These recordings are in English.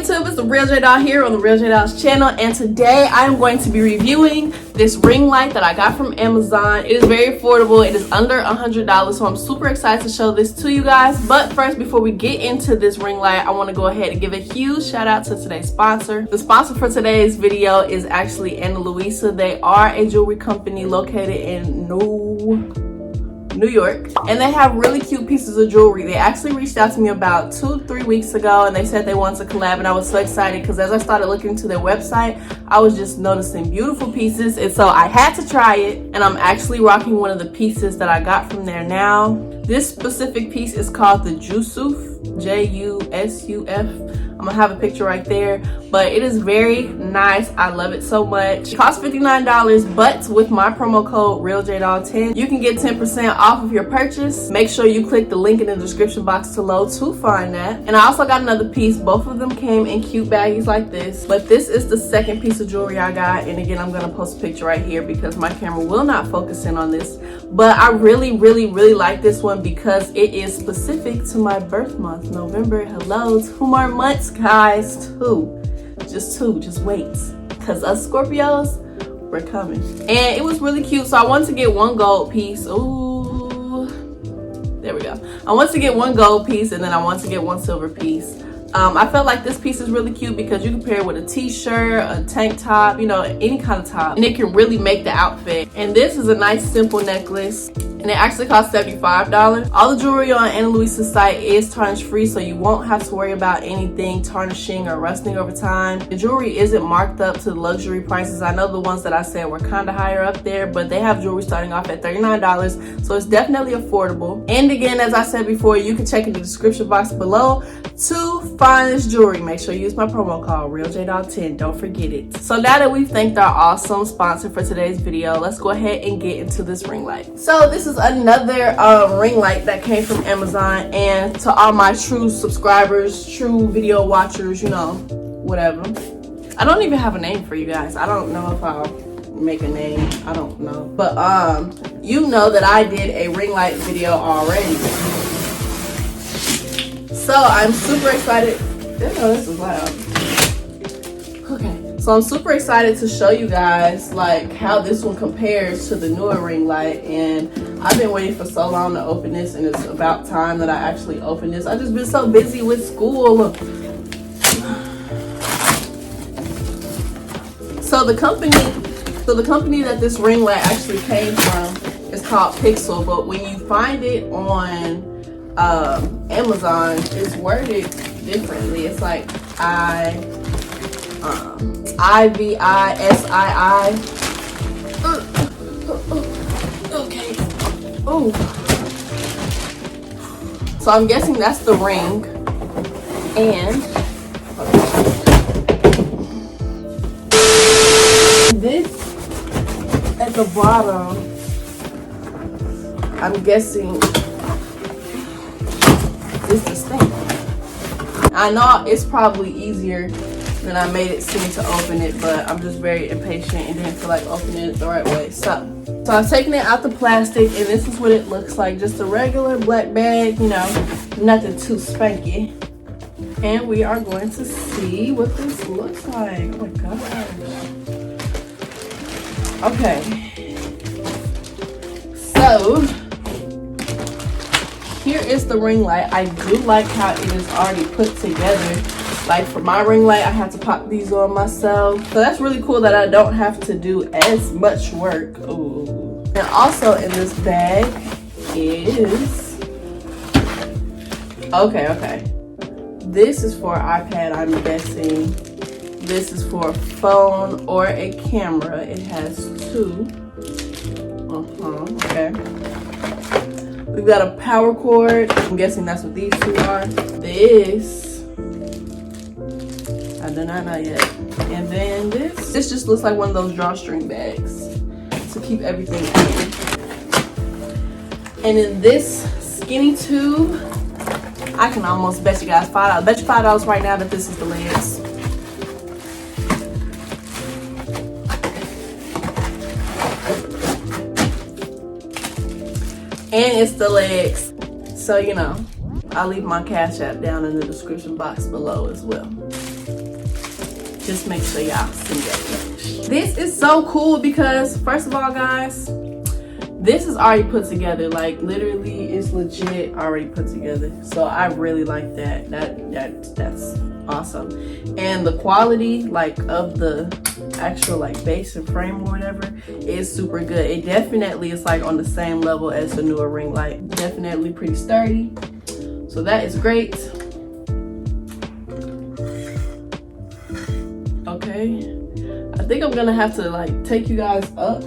YouTube, it's TheRealJDoll here on TheRealJDoll's channel, and today I am going to be reviewing this ring light that I got from Amazon. It is very affordable. It is under $100, so I'm super excited to show this to you guys. But first, before we get into this ring light, I want to go ahead and give a huge shout out to today's sponsor. The sponsor for today's video is actually Anna Luisa. They are a jewelry company located in New York, and they have really cute pieces of jewelry. They actually reached out to me about 2-3 weeks ago, and they said they wanted to collab, and I was so excited because as I started looking into their website, I was just noticing beautiful pieces, and so I had to try it. And I'm actually rocking one of the pieces that I got from there now. This specific piece is called the Jusuf, J-U-S-U-F. I'm gonna have a picture right there, but it is very nice. I love it so much. It costs $59, but with my promo code RealJDoll10, you can get 10% off of your purchase. Make sure you click the link in the description box below to find that. And I also got another piece. Both of them came in cute baggies like this, but this is the second piece of jewelry I got. And again, I'm gonna post a picture right here because my camera will not focus in on this, but I really like this one because it is specific to my birth month, November. Hello, 2 more months, guys. Just wait, because us Scorpios, we're coming. And it was really cute, so I wanted to get one gold piece. Ooh, there we go. I wanted to get one gold piece, and then I wanted to get one silver piece. I felt like this piece is really cute because you can pair it with a t-shirt, a tank top, you know, any kind of top, and it can really make the outfit. And this is a nice simple necklace, and it actually costs $75. All the jewelry on Anna Luisa's site is tarnish free, so you won't have to worry about anything tarnishing or rusting over time. The jewelry isn't marked up to the luxury prices. I know the ones that I said were kind of higher up there, but they have jewelry starting off at $39, so it's definitely affordable. And again, as I said before, you can check in the description box below to find this jewelry. Make sure you use my promo code RealJDoll10. Don't forget it. So now that we've thanked our awesome sponsor for today's video, let's go ahead and get into this ring light. So this is another ring light that came from Amazon, and to all my true subscribers, true video watchers, you know, whatever. I don't even have a name for you guys. I don't know if I'll make a name. I don't know. But you know that I did a ring light video already. So I'm super excited. Oh, this is loud. Okay, so I'm super excited to show you guys like how this one compares to the newer ring light. And I've been waiting for so long to open this, and it's about time that I actually open this. I've just been so busy with school. So the company that this ring light actually came from is called Pixel, but when you find it on Amazon, it's worded differently. It's like IVISII. Okay. Oh. So I'm guessing that's the ring. And this at the bottom, I'm guessing is the stamp. I know it's probably easier than I made it seem to open it, but I'm just very impatient and didn't feel like opening it the right way. So I've taken it out the plastic, and this is what it looks like. Just a regular black bag, you know, nothing too spanky. And we are going to see what this looks like. Oh my gosh. Okay. So here is the ring light. I do like how it is already put together. Like for my ring light, I had to pop these on myself. So that's really cool that I don't have to do as much work. Ooh. And also in this bag is, okay. This is for iPad, I'm guessing. This is for a phone or a camera. It has 2. Okay. We've got a power cord. I'm guessing that's what these 2 are. This, I do not know yet. And then this just looks like one of those drawstring bags to keep everything in. And in this skinny tube, I can almost bet you guys $5. Bet you $5 right now that this is the legs. And it's the legs. So, you know, I'll leave my Cash App down in the description box below as well. just make sure y'all see that. This is so cool because first of all, guys, this is already put together. Like literally, it's legit already put together. So I really like that. That's awesome. And the quality like of the actual like base and frame or whatever is super good. It definitely is like on the same level as the newer ring light. Definitely pretty sturdy. So that is great. Okay. I think I'm gonna have to like take you guys up.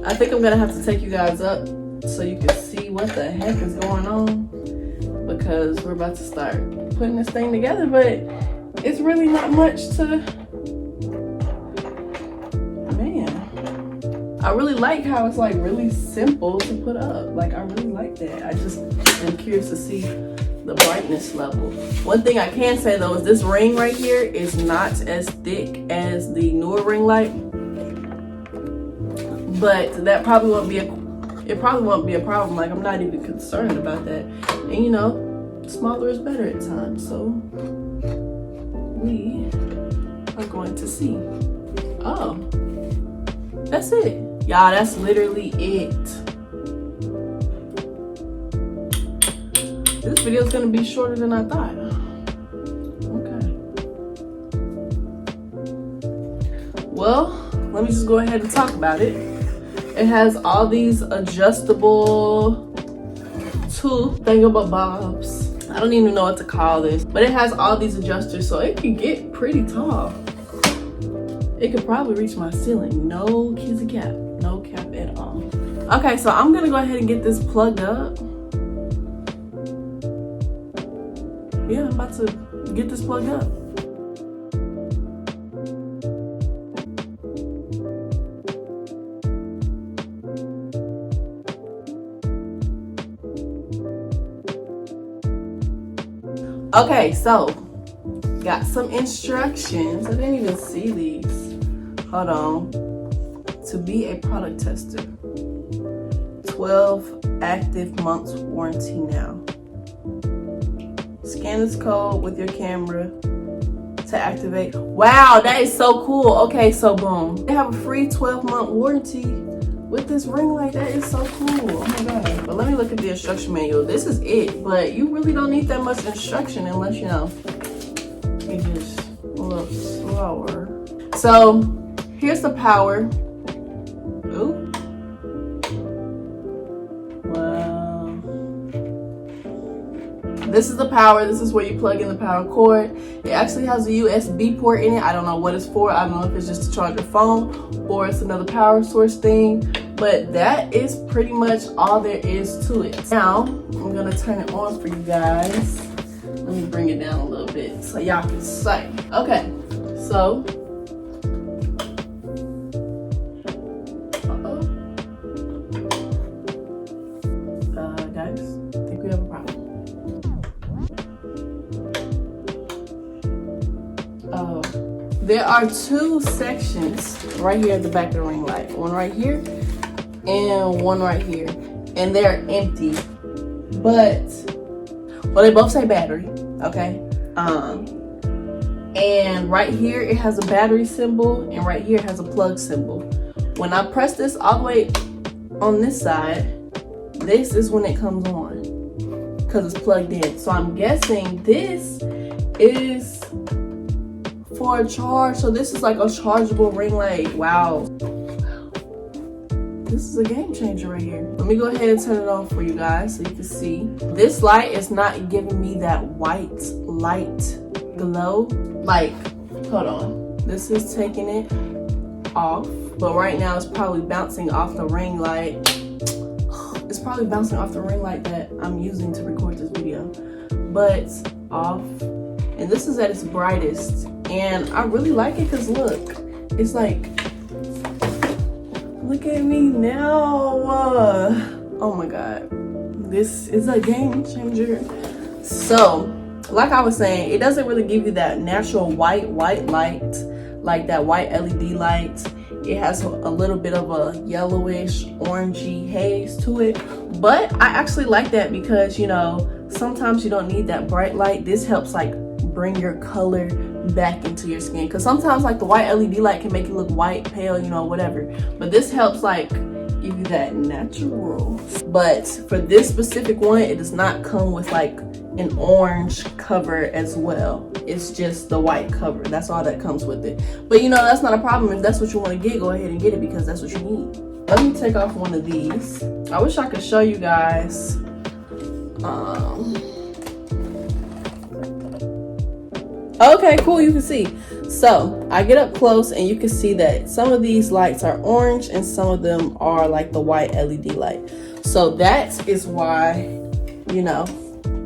I think I'm gonna have to take you guys up so you can see what the heck is going on, because we're about to start putting this thing together, but it's really not much to, man. I really like how it's like really simple to put up. Like I really like that. I just am curious to see the brightness level. One thing I can say though is this ring right here is not as thick as the newer ring light. But that probably won't be it probably won't be a problem. Like I'm not even concerned about that. And you know, smaller is better at times. So we are going to see. Oh, that's it. Y'all, that's literally it. This video is gonna be shorter than I thought. Okay. Well, let me just go ahead and talk about it. It has all these adjustable tooth thingamabobs. I don't even know what to call this, but it has all these adjusters, so it can get pretty tall. It could probably reach my ceiling. No kizzy cap, no cap at all. Okay, so I'm gonna go ahead and get this plugged up. Yeah, I'm about to get this plugged up. Okay, so got some instructions. I didn't even see these. Hold on. To be a product tester, 12 active months warranty now. Scan this code with your camera to activate. Wow, that is so cool. Okay, so boom. They have a free 12-month warranty with this ring light. That is so cool. Oh my god. But let me look at the instruction manual. This is it, but you really don't need that much instruction unless you know you just a little slower. So here's the power. Ooh. Wow. This is the power. This is where you plug in the power cord. It actually has a USB port in it. I don't know what it's for. I don't know if it's just to charge your phone or it's another power source thing. But that is pretty much all there is to it. Now, I'm gonna turn it on for you guys. Let me bring it down a little bit so y'all can see. Okay, so. Guys, I think we have a problem. There are two sections right here at the back of the ring light. One right here and one right here. And they're empty. But, well, they both say battery, okay? And right here, it has a battery symbol. And right here, it has a plug symbol. When I press this all the way on this side, this is when it comes on. Because it's plugged in. So I'm guessing this is for a charge. So this is like a chargeable ring light. Wow. This is a game changer right here. Let me go ahead and turn it on for you guys so you can see. This light is not giving me that white light glow. Like, hold on. This is taking it off. But right now it's probably bouncing off the ring light. It's probably bouncing off the ring light that I'm using to record this video. But off. And this is at its brightest. And I really like it because look, it's like, look at me now. Oh my god, this is a game changer. So like I was saying, it doesn't really give you that natural white light, like that white LED light. It has a little bit of a yellowish orangey haze to it, but I actually like that because, you know, sometimes you don't need that bright light. This helps like bring your color back into your skin, because sometimes like the white LED light can make you look white, pale, you know, whatever, but this helps like give you that natural. But for this specific one, it does not come with like an orange cover as well. It's just the white cover. That's all that comes with it. But you know, that's not a problem. If that's what you want to get, go ahead and get it, because that's what you need. Let me take off one of these. I wish I could show you guys. Okay, cool, you can see. So I get up close and you can see that some of these lights are orange and some of them are like the white LED light. So that is why, you know,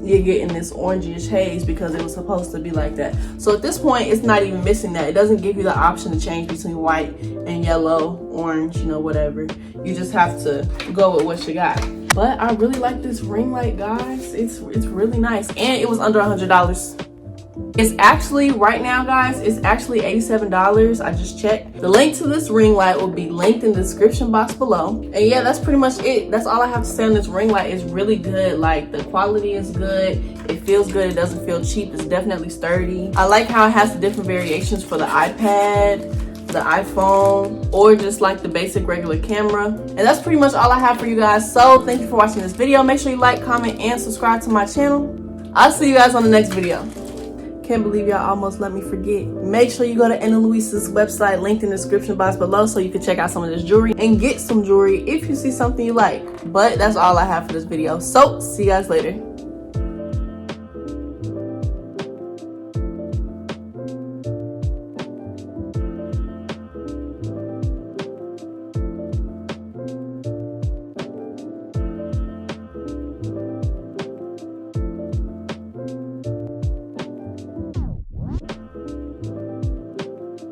you're getting this orangish haze, because it was supposed to be like that. So at this point, it's not even missing that. It doesn't give you the option to change between white and yellow, orange, you know, whatever. You just have to go with what you got. But I really like this ring light, guys. It's really nice, and it was under $100. It's actually, right now guys, it's actually $87. I just checked. The link to this ring light will be linked in the description box below. And yeah, that's pretty much it. That's all I have to say on this ring light. It's really good. Like, the quality is good. It feels good. It doesn't feel cheap. It's definitely sturdy. I like how it has the different variations for the iPad, the iPhone, or just like the basic regular camera. And that's pretty much all I have for you guys. So thank you for watching this video. Make sure you like, comment, and subscribe to my channel. I'll see you guys on the next video. Can't believe y'all almost let me forget. Make sure you go to Anna Luisa's website, linked in the description box below, so you can check out some of this jewelry and get some jewelry if you see something you like. But that's all I have for this video. So see you guys later.